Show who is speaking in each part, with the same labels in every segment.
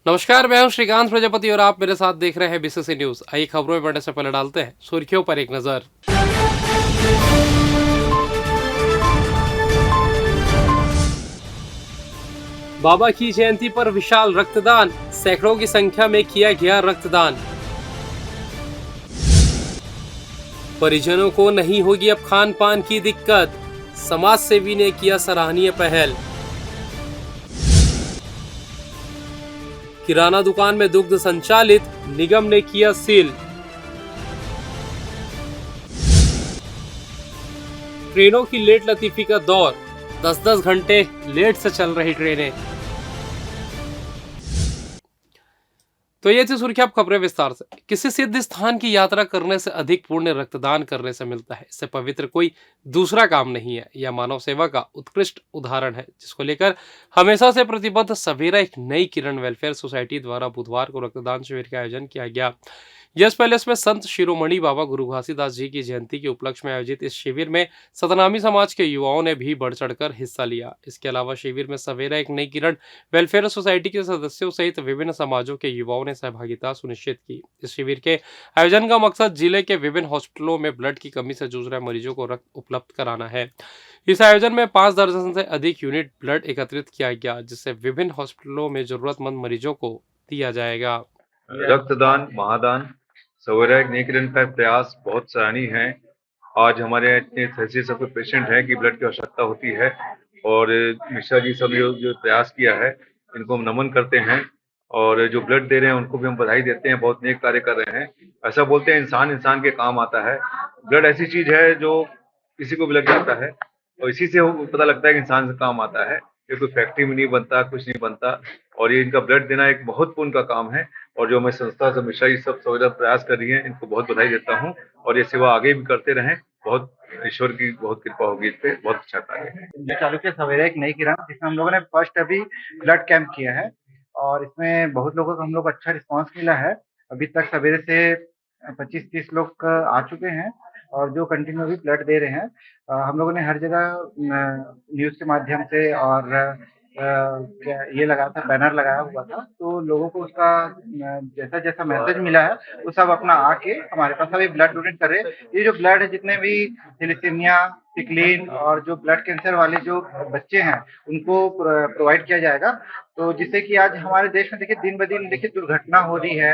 Speaker 1: नमस्कार, मैं हूं श्रीकांत प्रजापति और आप मेरे साथ देख रहे हैं बीसीसी न्यूज। आइए खबरों में बढ़ने से पहले डालते हैं सुर्खियों पर एक नजर। बाबा की जयंती पर विशाल रक्तदान, सैकड़ों की संख्या में किया गया रक्तदान। परिजनों को नहीं होगी अब खान पान की दिक्कत, समाज सेवी ने किया सराहनीय पहल। किराना दुकान में दुग्ध संचालित, निगम ने किया सील। ट्रेनों की लेट लतीफी का दौर, 10-10 घंटे लेट से चल रही ट्रेनें। तो ये थी सुर्खी। अब खबरें विस्तार से। किसी सिद्ध स्थान की यात्रा करने से अधिक पुण्य रक्तदान करने से मिलता है। इससे पवित्र कोई दूसरा काम नहीं है। यह मानव सेवा का उत्कृष्ट उदाहरण है, जिसको लेकर हमेशा से प्रतिबद्ध सवेरा एक नई किरण वेलफेयर सोसाइटी द्वारा बुधवार को रक्तदान शिविर का आयोजन किया गया। यस पैलेस में संत शिरोमणि बाबा गुरु घासीदास जी की जयंती के उपलक्ष्य में आयोजित इस शिविर में सतनामी समाज के युवाओं ने भी बढ़ चढ़कर हिस्सा लिया। इसके अलावा शिविर में सवेरा एक नई किरण वेलफेयर सोसाइटी के सदस्यों सहित विभिन्न समाजों के युवाओं ने सहभागिता सुनिश्चित की। इस शिविर के आयोजन का मकसद जिले के विभिन्न हॉस्पिटलों में ब्लड की कमी से जूझ रहे मरीजों को रक्त उपलब्ध कराना है। इस आयोजन में 5 दर्जन से अधिक यूनिट ब्लड एकत्रित किया गया, जिससे विभिन्न हॉस्पिटलों में जरूरतमंद मरीजों को दिया जाएगा।
Speaker 2: रक्तदान महादान सवेरा एक नई किरण का प्रयास बहुत सराहनीय है। आज हमारे यहाँ इतने ऐसे सब पेशेंट हैं कि ब्लड की आवश्यकता होती है और मिश्रा जी सब जो प्रयास किया है, इनको हम नमन करते हैं और जो ब्लड दे रहे हैं उनको भी हम बधाई देते हैं। बहुत नेक कार्य कर रहे हैं। ऐसा बोलते हैं इंसान इंसान के काम आता है। ब्लड ऐसी चीज है जो किसी को भी लग जाता है और इसी से पता लगता है कि इंसान से काम आता है। ये कोई फैक्ट्री में नहीं बनता, कुछ नहीं बनता और ये इनका ब्लड देना एक बहुत पुण्य का काम है। और जो मैं संस्था से मिश्रा जी सब सवेरा प्रयास कर रही है, इनको बहुत बधाई देता हूँ और ये सेवा आगे भी करते रहें। बहुत ईश्वर की बहुत कृपा होगी इस पे। बहुत अच्छा कार्य है।
Speaker 3: चालू किया सवेरे एक नई किरण, जिसमें हम लोगों ने फर्स्ट अभी ब्लड कैंप किया है और इसमें बहुत लोगों को हम लोग अच्छा रिस्पांस मिला है। अभी तक सवेरे से 25-30 लोग आ चुके हैं और जो कंटिन्यू अभी ब्लड दे रहे हैं। हम लोगों ने हर जगह न्यूज के माध्यम से और ये लगाया था, बैनर लगाया हुआ था, तो लोगों को उसका जैसा जैसा मैसेज मिला है वो सब अपना आके हमारे पास अभी ब्लड डोनेट कर रहे हैं। ये जो ब्लड है, जितने भी थैलेसीमिया, सिकलिन और जो ब्लड कैंसर वाले जो बच्चे हैं उनको प्रोवाइड किया जाएगा। तो जिससे कि आज हमारे देश में देखिए दिन ब दिन देखिए दुर्घटना हो रही है।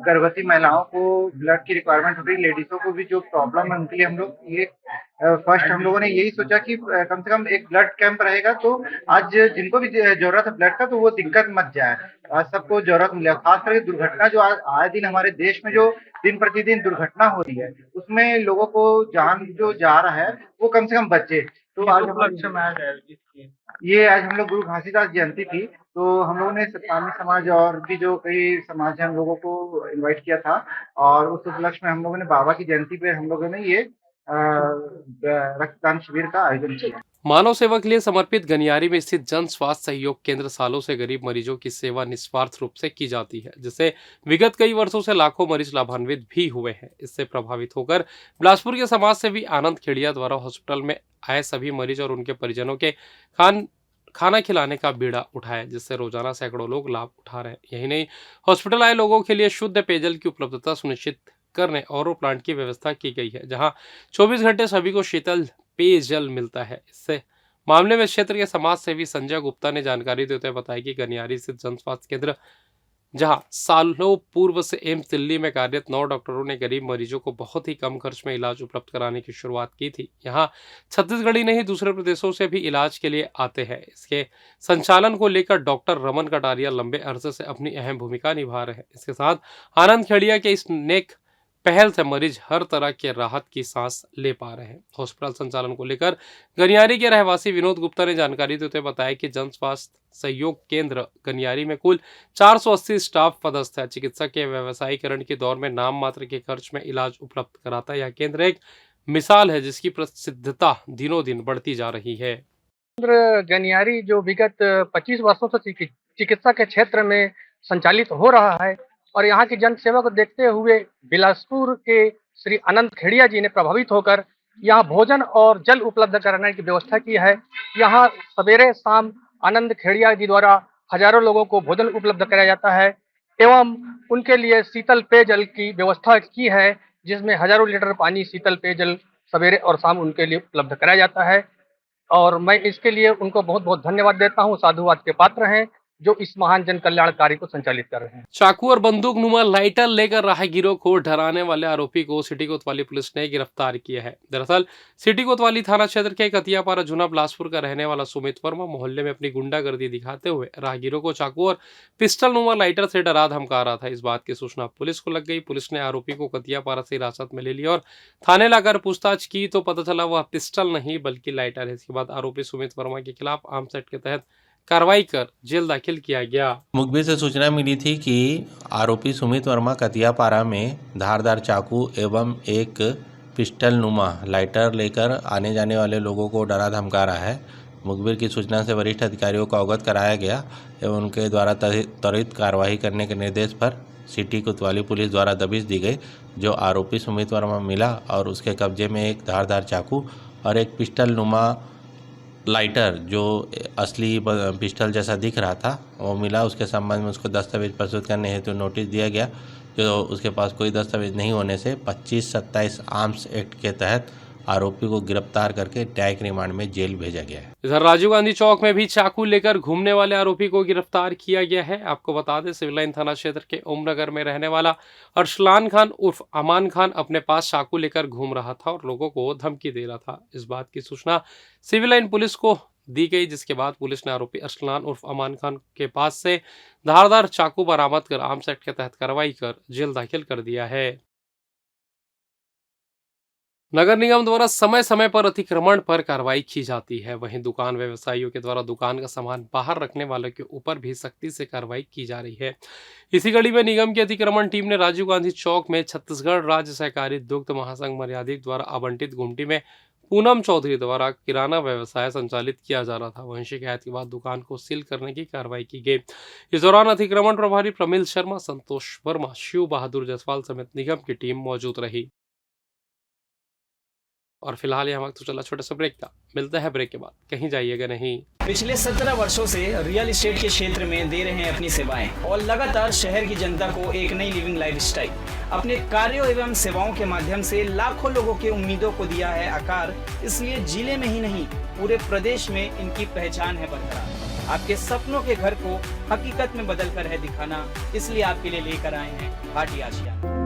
Speaker 3: गर्भवती महिलाओं को ब्लड की रिक्वायरमेंट हो रही है, लेडीजों को भी जो प्रॉब्लम है उनके लिए हम लोग ये फर्स्ट हम लोगों ने यही सोचा कि कम से कम एक ब्लड कैंप रहेगा तो आज जिनको भी जरूरत है ब्लड का तो वो दिक्कत मत जाए। आज सबको जरूरत मिले। खास करके दुर्घटना जो आए दिन हमारे देश में जो दिन प्रतिदिन दुर्घटना हो रही है, उसमें लोगों को जान जो जा रहा है वो कम से कम बचे। तो आज ये आज हम लोग गुरु घासीदास जयंती थी, तो हम लोगों ने सतनामी समाज और भी जो कई समाज है हम लोगों को इनवाइट किया था और उस उपलक्ष्य में हम लोगों ने बाबा की जयंती पे हम लोगों ने ये रक्तदान शिविर का आयोजन किया।
Speaker 1: मानव सेवा के लिए समर्पित गनियारी में स्थित जन स्वास्थ्य सहयोग केंद्र सालों से गरीब मरीजों की सेवा निस्वार्थ रूप से की जाती है, जिससे विगत कई वर्षों से लाखों मरीज लाभान्वित भी हुए हैं। इससे प्रभावित होकर बिलासपुर के समाज सेवी आनंद खेड़िया द्वारा हॉस्पिटल में आए सभी मरीज और उनके परिजनों के खाना खिलाने का बीड़ा उठाया, जिससे रोजाना सैकड़ों लोग लाभ उठा रहे हैं। यही नहीं, हॉस्पिटल आए लोगों के लिए शुद्ध पेयजल की उपलब्धता सुनिश्चित करने और प्लांट की व्यवस्था की गई है, जहां 24 घंटे सभी को शीतल पेयजल मिलता है। इससे मामले में क्षेत्र के समाज सेवी संजय गुप्ता ने जानकारी देते हुए बताया कि गनियारी स्थित जन स्वास्थ्य केंद्र, जहां सालों पूर्व से एम्स दिल्ली में कार्यरत 9 डॉक्टरों ने गरीब मरीजों को बहुत ही कम खर्च में इलाज उपलब्ध कराने की शुरुआत की थी। यहां छत्तीसगढ़ ही नहीं दूसरे प्रदेशों से भी इलाज के लिए आते हैं। इसके संचालन को लेकर डॉक्टर रमन कटारिया लंबे अरसे से अपनी अहम भूमिका निभा रहे हैं। इसके साथ आनंद खेड़िया के इस नेक पहल से मरीज हर तरह के राहत की सांस ले पा रहे हैं। हॉस्पिटल संचालन को लेकर गनियारी के रहवासी विनोद गुप्ता ने जानकारी देते हुए बताया कि जन स्वास्थ्य सहयोग केंद्र गनियारी में कुल 480 स्टाफ पदस्थ है। चिकित्सा के व्यवसायीकरण के दौर में नाम मात्र के खर्च में इलाज उपलब्ध कराता है। यह केंद्र एक मिसाल है जिसकी प्रसिद्धता दिनों दिन बढ़ती जा रही है।
Speaker 4: गनियारी जो विगत 25 वर्षों से चिकित्सा के क्षेत्र में संचालित हो रहा है और यहाँ की जन सेवा को देखते हुए बिलासपुर के श्री अनंत खेड़िया जी ने प्रभावित होकर यहाँ भोजन और जल उपलब्ध कराने की व्यवस्था की है। यहाँ सवेरे शाम आनंद खेड़िया जी द्वारा हजारों लोगों को भोजन उपलब्ध कराया जाता है एवं उनके लिए शीतल पेयजल की व्यवस्था की है, जिसमें हजारों लीटर पानी शीतल पेयजल सवेरे और शाम उनके लिए उपलब्ध कराया जाता है और मैं इसके लिए उनको बहुत बहुत धन्यवाद देता हूँ। साधुवाद के पात्र हैं जो इस महान जन कल्याण कार्य को संचालित कर रहे हैं।
Speaker 1: चाकू और बंदूक नुमा लाइटर लेकर राहगीरों को डराने वाले आरोपी को सिटी कोतवाली पुलिस ने गिरफ्तार किया है। दरअसल सिटी कोतवाली थाना क्षेत्र के कतियापारा जुना बिलासपुर का रहने वाला सुमित वर्मा मोहल्ले में अपनी गुंडागर्दी दिखाते हुए राहगीरों को चाकू और पिस्टल नुमा लाइटर से डरा धमका रहा था। इस बात की सूचना पुलिस को लग गई। पुलिस ने आरोपी को कतियापारा से हिरासत में ले लिया और थाने लाकर पूछताछ की तो पता चला वह पिस्टल नहीं बल्कि लाइटर है। इसके बाद आरोपी सुमित वर्मा के खिलाफ आर्म्स एक्ट के तहत कार्रवाई कर जेल दाखिल किया गया।
Speaker 5: मुखबिर से सूचना मिली थी कि आरोपी सुमित वर्मा कतियापारा में धारदार चाकू एवं एक पिस्टल नुमा लाइटर लेकर आने जाने वाले लोगों को डरा धमका रहा है। मुखबिर की सूचना से वरिष्ठ अधिकारियों को अवगत कराया गया एवं उनके द्वारा त्वरित कार्रवाई करने के निर्देश पर सिटी कोतवाली पुलिस द्वारा दबिश दी गई। जो आरोपी सुमित वर्मा मिला और उसके कब्जे में एक धारदार चाकू और एक पिस्टल नुमा लाइटर जो असली पिस्टल जैसा दिख रहा था वो मिला। उसके संबंध में उसको दस्तावेज प्रस्तुत करने हेतु नोटिस दिया गया। जो उसके पास कोई दस्तावेज नहीं होने से 25-27 आर्म्स एक्ट के तहत आरोपी को गिरफ्तार करके न्यायिक रिमांड में जेल भेजा गया है।
Speaker 1: इधर राजीव गांधी चौक में भी चाकू लेकर घूमने वाले आरोपी को गिरफ्तार किया गया है। आपको बता दें सिविल लाइन थाना क्षेत्र के ओमनगर में रहने वाला अरसलान खान उर्फ अमान खान अपने पास चाकू लेकर घूम रहा था और लोगों को धमकी दे रहा था। इस बात की सूचना सिविल लाइन पुलिस को दी गई, जिसके बाद पुलिस ने आरोपी अरसलान उर्फ अमान खान के पास से धारदार चाकू बरामद कर आर्म्स एक्ट के तहत कार्रवाई कर जेल दाखिल कर दिया है। नगर निगम द्वारा समय समय पर अतिक्रमण पर कार्रवाई की जाती है। वहीं दुकान व्यवसायियों के द्वारा दुकान का सामान बाहर रखने वालों के ऊपर भी सख्ती से कार्रवाई की जा रही है। इसी कड़ी में निगम की अतिक्रमण टीम ने राजीव गांधी चौक में छत्तीसगढ़ राज्य सहकारी दुग्ध महासंघ मर्यादित द्वारा आवंटित गुमटी में पूनम चौधरी द्वारा किराना व्यवसाय संचालित किया जा रहा था। वहीं शिकायत के बाद दुकान को सील करने की कार्रवाई की गई। इस दौरान अतिक्रमण प्रभारी प्रमिल शर्मा, संतोष वर्मा, शिव बहादुर जायसवाल समेत निगम की टीम मौजूद रही। और फिलहाल यहाँ वक्त तो चला छोटा सा ब्रेक का। मिलता है ब्रेक के बाद, कहीं जाइएगा नहीं।
Speaker 6: पिछले 17 वर्षों से रियल एस्टेट के क्षेत्र में दे रहे हैं अपनी सेवाएं और लगातार शहर की जनता को एक नई लिविंग लाइफस्टाइल। अपने कार्यों एवं सेवाओं के माध्यम से लाखों लोगों की उम्मीदों को दिया है आकार। इसलिए जिले में ही नहीं पूरे प्रदेश में इनकी पहचान है बरकरार। आपके सपनों के घर को हकीकत में बदल कर है दिखाना, इसलिए आपके लिए लेकर आए हैं भाटी आशिया।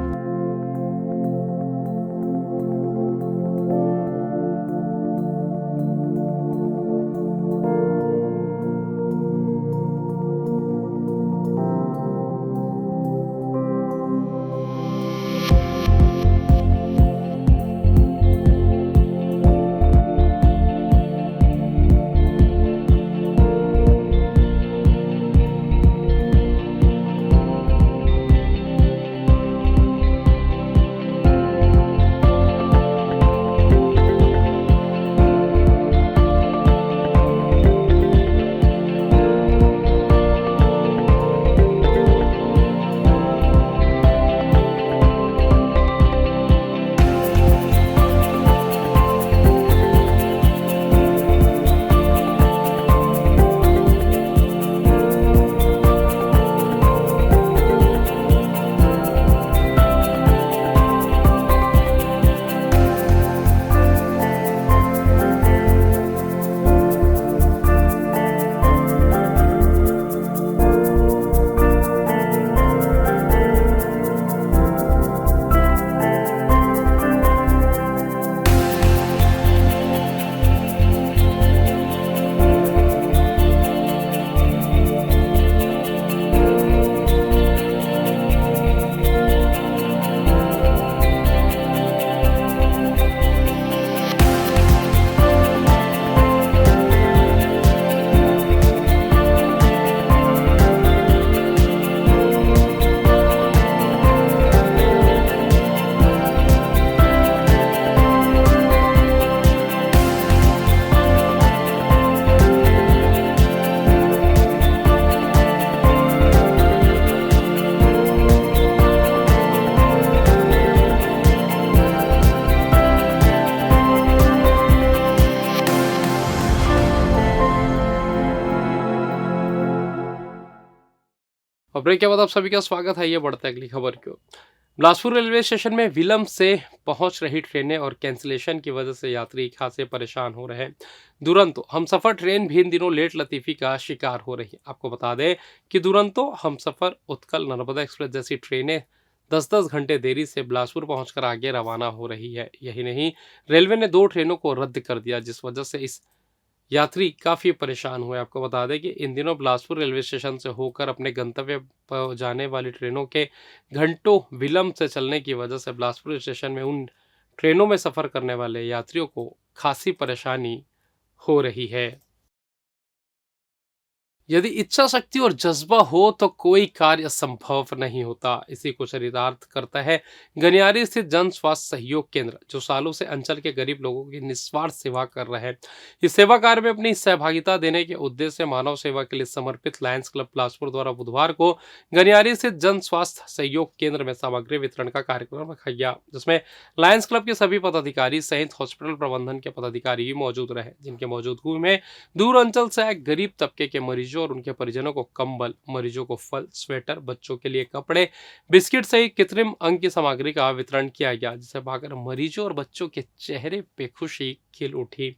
Speaker 1: और ब्रेक के बाद आप सभी का स्वागत है। ये बढ़ता है अगली खबर को। बिलासपुर रेलवे स्टेशन में विलंब से पहुंच रही ट्रेनें और कैंसिलेशन की वजह से यात्री खासे परेशान हो रहे हैं। दुरंतो हमसफर ट्रेन भी इन दिनों लेट लतीफी का शिकार हो रही है। आपको बता दें कि दुरंतो हमसफर, उत्कल, नर्मदा एक्सप्रेस जैसी ट्रेनें 10-10 घंटे देरी से बिलासपुर पहुंचकर आगे रवाना हो रही है। यही नहीं, रेलवे ने 2 ट्रेनों को रद्द कर दिया, जिस वजह से इस यात्री काफ़ी परेशान हुए। आपको बता दें कि इन दिनों बिलासपुर रेलवे स्टेशन से होकर अपने गंतव्य पर जाने वाली ट्रेनों के घंटों विलंब से चलने की वजह से बिलासपुर स्टेशन में उन ट्रेनों में सफ़र करने वाले यात्रियों को खासी परेशानी हो रही है। यदि इच्छा शक्ति और जज्बा हो तो कोई कार्य संभव नहीं होता। इसी को चरितार्थ करता है गनियारी स्थित जन स्वास्थ्य सहयोग केंद्र, जो सालों से अंचल के गरीब लोगों की निस्वार्थ सेवा कर रहे हैं। इस सेवा कार्य में अपनी सहभागिता देने के उद्देश्य से मानव सेवा के लिए समर्पित लायंस क्लब बिलासपुर द्वारा बुधवार को गनियारी स्थित जन स्वास्थ्य सहयोग केंद्र में सामग्री वितरण का कार्यक्रम रखा गया, जिसमें लायंस क्लब के सभी पदाधिकारी सहित हॉस्पिटल प्रबंधन के पदाधिकारी भी मौजूद रहे, जिनके मौजूदगी में दूर अंचल से आए गरीब तबके के मरीजों और उनके परिजनों को कंबल, मरीजों को फल, स्वेटर, बच्चों के लिए कपड़े, बिस्किट सहित कृत्रिम अंग की सामग्री का वितरण किया गया, जिसे पाकर मरीजों और बच्चों के चेहरे पे खुशी खिल उठी।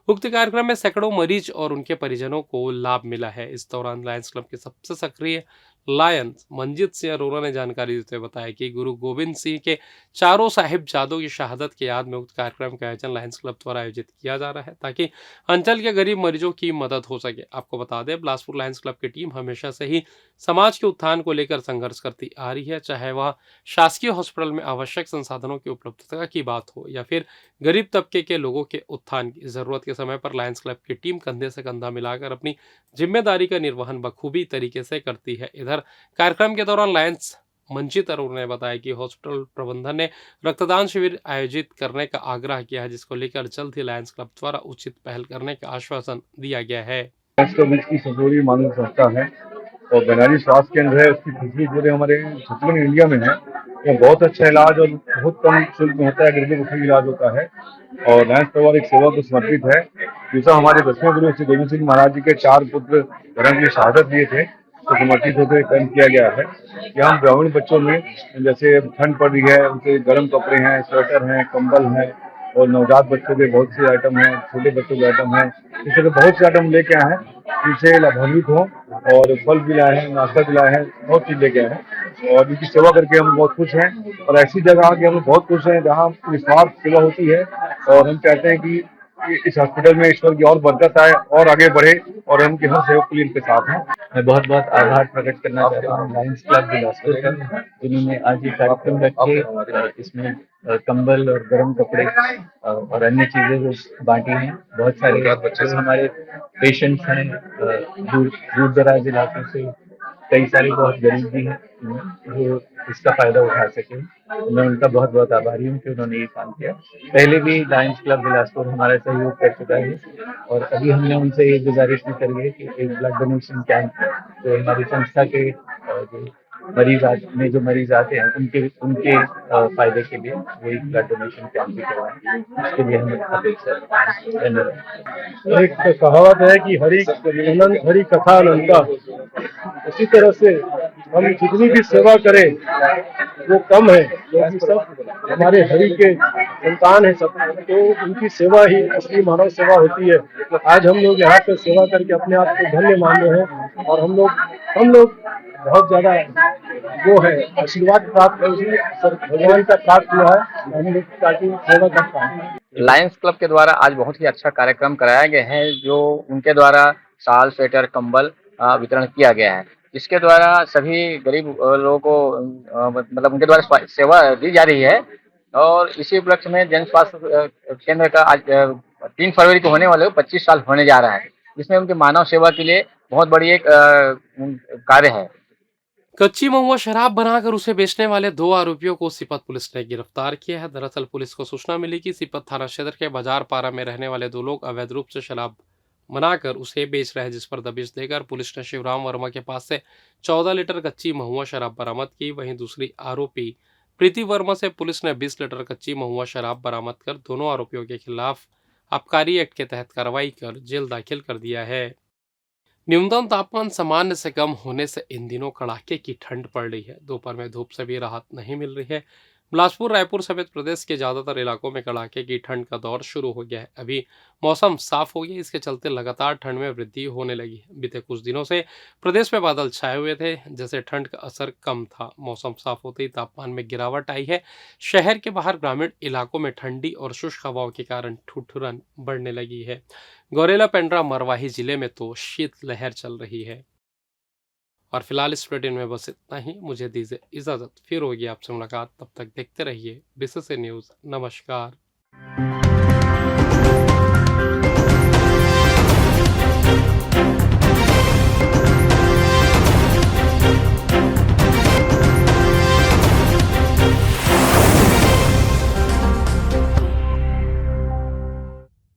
Speaker 1: उक्त कार्यक्रम में सैकड़ों मरीज और उनके परिजनों को लाभ मिला है। इस दौरान लायंस क्लब के सबसे सक्रिय लायंस मंजीत सिंह अरोरा ने जानकारी देते हुए बताया कि गुरु गोविंद सिंह के चारों साहिबजादों की शहादत की याद में उक्त कार्यक्रम का आयोजन लायंस क्लब द्वारा आयोजित किया जा रहा है, ताकि अंचल के गरीब मरीजों की मदद हो सके। आपको बता दें, बिलासपुर लायंस क्लब की टीम हमेशा से ही समाज के उत्थान को लेकर संघर्ष करती आ रही है, चाहे वह शासकीय हॉस्पिटल में आवश्यक संसाधनों की उपलब्धता की बात हो या फिर गरीब तबके के लोगों के उत्थान की। जरूरत के समय पर लायंस क्लब की टीम कंधे से कंधा मिलाकर अपनी जिम्मेदारी का निर्वहन बखूबी तरीके से करती है। इधर कार्यक्रम के दौरान लायंस मंजीत अरोरा ने बताया कि हॉस्पिटल प्रबंधन ने रक्तदान शिविर आयोजित करने का आग्रह किया है, जिसको लेकर जल्द ही लायंस क्लब द्वारा उचित पहल करने का आश्वासन दिया गया है।
Speaker 2: की सजोरी मानव संस्था है और गनियारी स्वास्थ्य केंद्र है। उसकी खुशबू पूरे हमारे छत्तीसगढ़ इंडिया में है। यह बहुत अच्छा इलाज और बहुत कम शुल्क में होता है, गरीबों को फ्री इलाज होता है और लायंस परिवार एक सेवा को समर्पित है। दूसरा, हमारे 10वें गुरु श्री गोविंद सिंह महाराज जी के 4 पुत्र धर्म की शहादत दिए थे, तो समर्पित होकर कर्म किया गया है। यहाँ हम ग्रामीण बच्चों में, जैसे ठंड पड़ रही है, उनके गर्म कपड़े हैं, स्वेटर हैं, कंबल हैं और नवजात बच्चों के बहुत से आइटम हैं, छोटे बच्चों के आइटम हैं, इस तरह बहुत से आइटम लेके आए हैं जिनसे लाभान्वित हों। और फल भी लाए हैं, नाश्ता भी लाए हैं, बहुत चीज लेके आए हैं और इनकी सेवा करके हम बहुत खुश हैं। और ऐसी जगह आके हम बहुत खुश हैं जहाँ निस्वार्थ सेवा होती है और हम चाहते हैं कि इस हॉस्पिटल में ईश्वर की और बरकत आए और आगे बढ़े और हम हर सेवक के लिए इनके साथ हैं।
Speaker 7: मैं बहुत बहुत आभार प्रकट करना चाहता हूँ लायंस क्लब बिलासपुर का, जिन्होंने आज ये कार्यक्रम रखे। इसमें कंबल और गर्म कपड़े और अन्य चीजें बांटी हैं। बहुत सारे जो हमारे पेशेंट्स हैं दूर दराज इलाकों से, कई सारे बहुत गरीब भी हैं जो इसका फायदा उठा सके। मैं उनका बहुत बहुत आभारी हूँ कि उन्होंने ये काम किया। पहले भी लायंस क्लब बिलासपुर हमारा सहयोग कर चुका है और अभी हमने उनसे ये गुजारिश भी करी है कि एक ब्लड डोनेशन कैंप जो हमारी संस्था के जो मरीज आते हैं उनके फायदे के लिए वो एक ब्लड डोनेशन कैंप भी करवाएं। उसके लिए हम अपेक्षा। धन्यवाद।
Speaker 8: एक कहावत है कि हरि कथा अनंता। उसी तरह से हम जितनी भी सेवा करें वो कम है, क्योंकि सब हमारे हरि के संतान है सब, तो उनकी सेवा ही असली मानव सेवा होती है। आज हम लोग यहाँ पे सेवा करके अपने आप को धन्य मान रहे हैं और हम लोग बहुत ज्यादा वो है आशीर्वाद प्राप्त है, भगवान का प्राप्त हुआ है, हम लोग ताकि सेवा कर पाए।
Speaker 7: लायंस क्लब के द्वारा आज बहुत ही अच्छा कार्यक्रम कराया गया है, जो उनके द्वारा शाल, स्वेटर, कंबल वितरण किया गया है, जिसके द्वारा सभी गरीब लोगों को मतलब उनके द्वारा सेवा दी जा रही है। और इसी उपलक्ष्य में जन स्वास्थ्य केंद्र का आज 3 फरवरी को होने वाले 25 साल होने जा रहा है, जिसमें उनके मानव सेवा के लिए बहुत बड़ी एक कार्य है।
Speaker 1: कच्ची महुआ शराब बनाकर उसे बेचने वाले 2 आरोपियों को सिपत पुलिस ने गिरफ्तार किया है। दरअसल पुलिस को सूचना मिली कि सिपत थाना क्षेत्र के बाजार पारा में रहने वाले 2 लोग अवैध रूप से शराब बनाकर उसे बेच रहे हैं, जिस पर दबिश देकर पुलिस ने शिवराम वर्मा के पास से 14 लीटर कच्ची महुआ शराब बरामद की। वहीं दूसरी आरोपी प्रीति वर्मा से पुलिस ने 20 लीटर कच्ची महुआ शराब बरामद कर दोनों आरोपियों के खिलाफ आबकारी एक्ट के तहत कार्रवाई कर जेल दाखिल कर दिया है। न्यूनतम तापमान सामान्य से कम होने से इन दिनों कड़ाके की ठंड पड़ रही है। दोपहर में धूप से भी राहत नहीं मिल रही है। बिलासपुर, रायपुर समेत प्रदेश के ज्यादातर इलाकों में कड़ाके की ठंड का दौर शुरू हो गया है। अभी मौसम साफ हो गया, इसके चलते लगातार ठंड में वृद्धि होने लगी है। बीते कुछ दिनों से प्रदेश में बादल छाए हुए थे, जैसे ठंड का असर कम था। मौसम साफ होते ही तापमान में गिरावट आई है। शहर के बाहर ग्रामीण इलाकों में ठंडी और शुष्क हवाओं के कारण ठिठुरन बढ़ने लगी है। गौरेला, पेंड्रा, मरवाही जिले में तो शीतलहर चल रही है। और फिलहाल इस बुलेटिन में बस इतना ही। मुझे दीजिए इजाजत, फिर होगी आपसे मुलाकात। तब तक देखते रहिए बीसीसी न्यूज। नमस्कार।